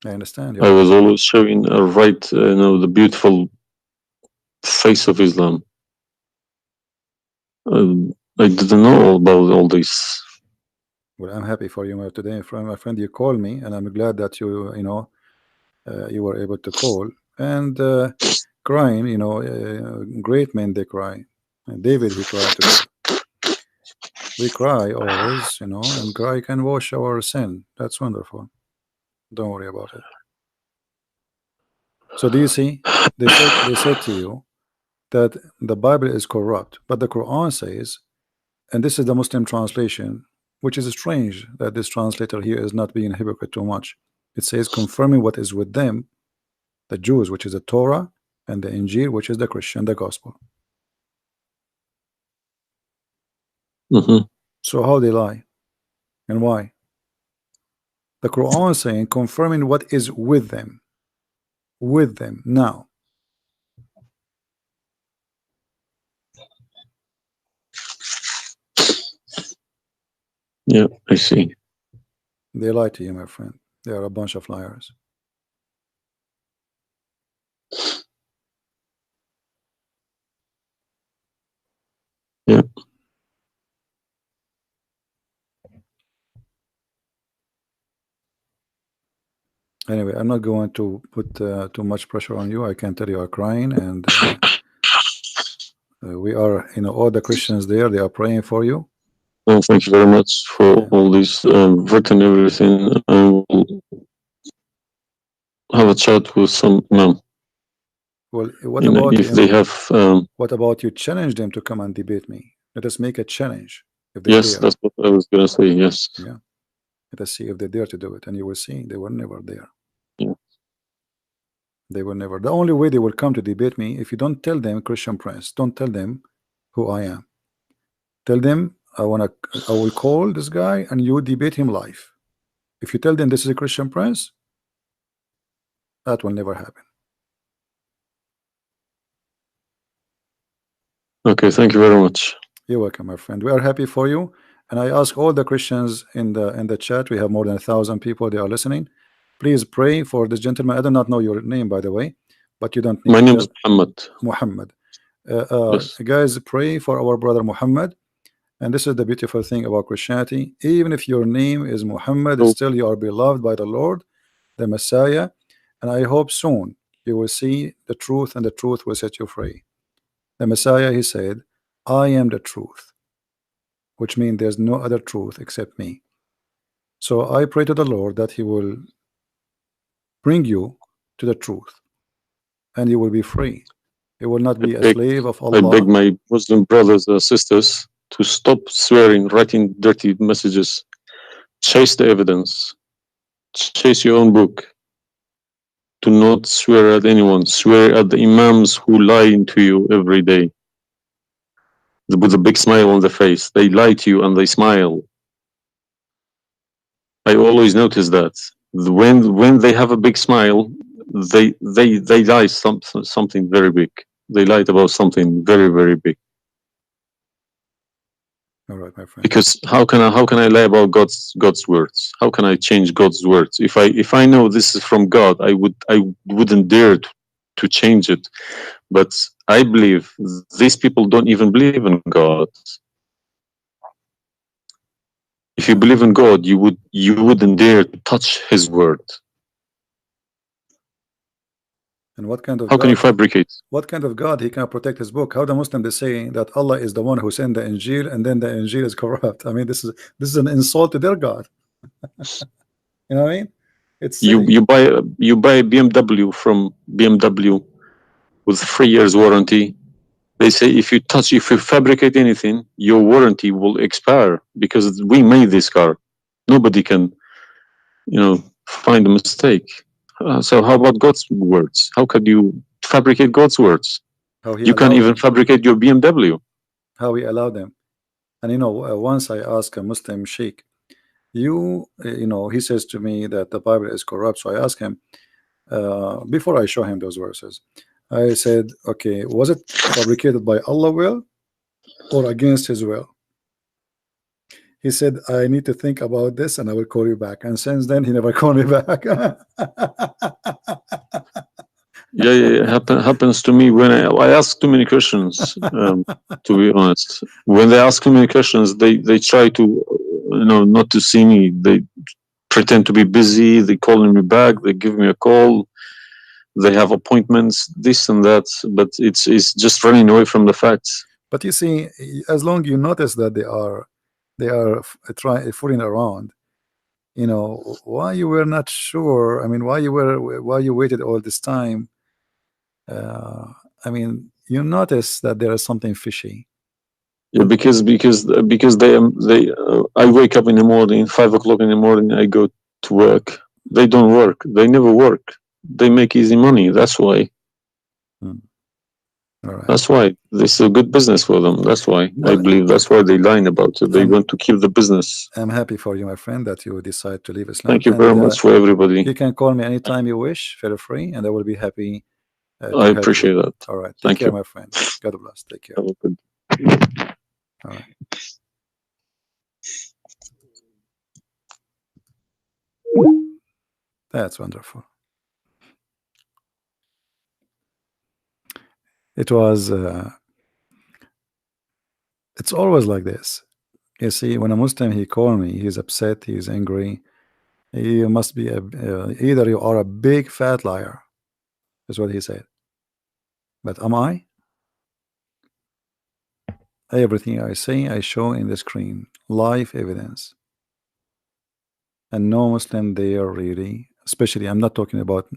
I understand. I was always showing a right, the beautiful face of Islam. I didn't know about all this. Well, I'm happy for you today, my friend. You called me, and I'm glad that you know you were able to call and crying. You know, great men they cry. David he cried today. We cry always, you know, and cry can wash our sin. That's wonderful. Don't worry about it. So do you see? They said to you that the Bible is corrupt, but the Quran says, and this is the Muslim translation, which is strange that this translator here is not being hypocrite too much. It says confirming what is with them, the Jews, which is the Torah, and the Injil, which is the Christian, the gospel. So how they lie and why? The Quran is saying confirming what is with them now. Yeah, I see. They lie to you, my friend. They are a bunch of liars. Yeah. Anyway, I'm not going to put too much pressure on you. I can tell you are crying, and we are, you know, all the Christians there, they are praying for you. Well, thank you very much for all this written everything. I will have a chat with some imam. Well, what about if they have? what about you challenge them to come and debate me? Let us make a challenge. If they Yes, dare. that's what I was gonna say. Yes. Yeah. Let us see if they dare to do it, and you will see they were never there. Yeah. They were never. The only way they will come to debate me, if you don't tell them, Christian Prince, don't tell them who I am. Tell them I will call this guy and you debate him live. If you tell them this is a Christian Prince, that will never happen. Okay, thank you very much. You're welcome, my friend. We are happy for you, and I ask all the Christians in the chat. We have more than 1,000 people. They are listening. Please pray for this gentleman. I do not know your name, by the way, but you don't need. My name is Mohammad. Muhammad. Yes. Guys, pray for our brother Muhammad. And this is the beautiful thing about Christianity. Even if your name is Muhammad, still you are beloved by the Lord, the Messiah. And I hope soon you will see the truth, and the truth will set you free. The Messiah, he said, I am the truth, which means there's no other truth except me. So I pray to the Lord that he will bring you to the truth, and you will be free. You will not be a slave of Allah. I beg my Muslim brothers and sisters to stop swearing, writing dirty messages. Chase the evidence. Chase your own book. Do not swear at anyone. Swear at the imams who lie to you every day with a big smile on their face. They lie to you and they smile. I always notice that when they have a big smile, they lie something very big. They lied about something very, very big. All right, my friend. Because how can I lie about God's words? How can I change God's words? If I know this is from God, I wouldn't dare to change it. But I believe these people don't even believe in God. If you believe in God, you wouldn't dare to touch His word. And what kind of how God, can you fabricate? What kind of God he can protect his book? How the Muslim is saying that Allah is the one who sent the Injil, and then the Injil is corrupt? I mean, this is an insult to their God. You know what I mean? It's You silly. you buy a BMW from BMW with 3 years warranty. They say if you fabricate anything, your warranty will expire because we made this car. Nobody can, find a mistake. So how about God's words? How could you fabricate God's words? How he You can't allowed even them. fabricate your BMW. How he allowed them. And once I asked a Muslim sheikh, he says to me that the Bible is corrupt. So I asked him, before I show him those verses, I said, okay, was it fabricated by Allah will or against his will? He said, I need to think about this and I will call you back. And since then, he never called me back. Yeah, yeah, yeah. Happens to me when I ask too many questions. To be honest, when they ask too many questions, they try to, not to see me. They pretend to be busy. They calling me back. They give me a call. They have appointments, this and that. But it's just running away from the facts. But you see, as long you notice that they are trying fooling around, why you were not sure. I mean, why you waited all this time. I mean, you notice that there is something fishy. Yeah, because I wake up in the morning, 5 o'clock in the morning. I go to work. They don't work. They never work. They make easy money. That's why. Hmm. All right. That's why this is a good business for them. That's why I Well, believe that's why they lying about it. They I'm want to keep the business. I'm happy for you, my friend, that you decide to leave Islam. Thank you very And much for everybody. you can call me anytime you wish. Feel free, and I will be happy I to help you. appreciate that. All right. Take Thank care, you. my friend. God bless. Take care. Have a good. All right. That's wonderful. It was. It's always like this. You see, when a Muslim he call me, he's upset, he's angry. You must be either you are a big fat liar, is what he said. But am I? Everything I say, I show in the screen, live evidence, and no Muslim there really. Especially, I'm not talking about.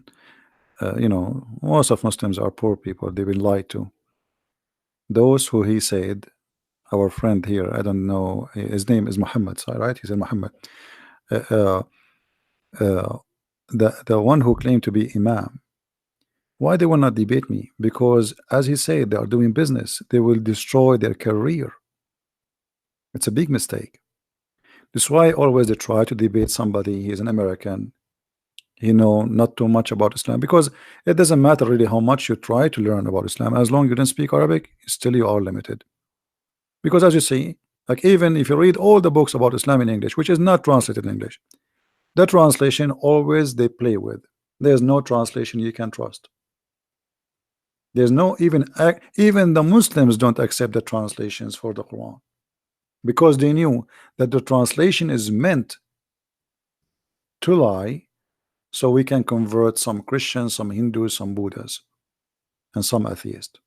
Most of Muslims are poor people. They've been lied to. Those who he said, our friend here, I don't know, his name is Mohammad, right? He said Mohammad. Uh, uh, uh, the one who claimed to be Imam. Why they will not debate me? Because, as he said, they are doing business. They will destroy their career. It's a big mistake. That's why always they try to debate somebody. He's an American. Not too much about Islam, because it doesn't matter really how much you try to learn about Islam. As long as you don't speak Arabic, still you are limited. Because as you see, like even if you read all the books about Islam in English, which is not translated in English, the translation always they play with. There's no translation you can trust. There's no even the Muslims don't accept the translations for the Quran, because they knew that the translation is meant to lie, so we can convert some Christians, some Hindus, some Buddhas, and some atheists.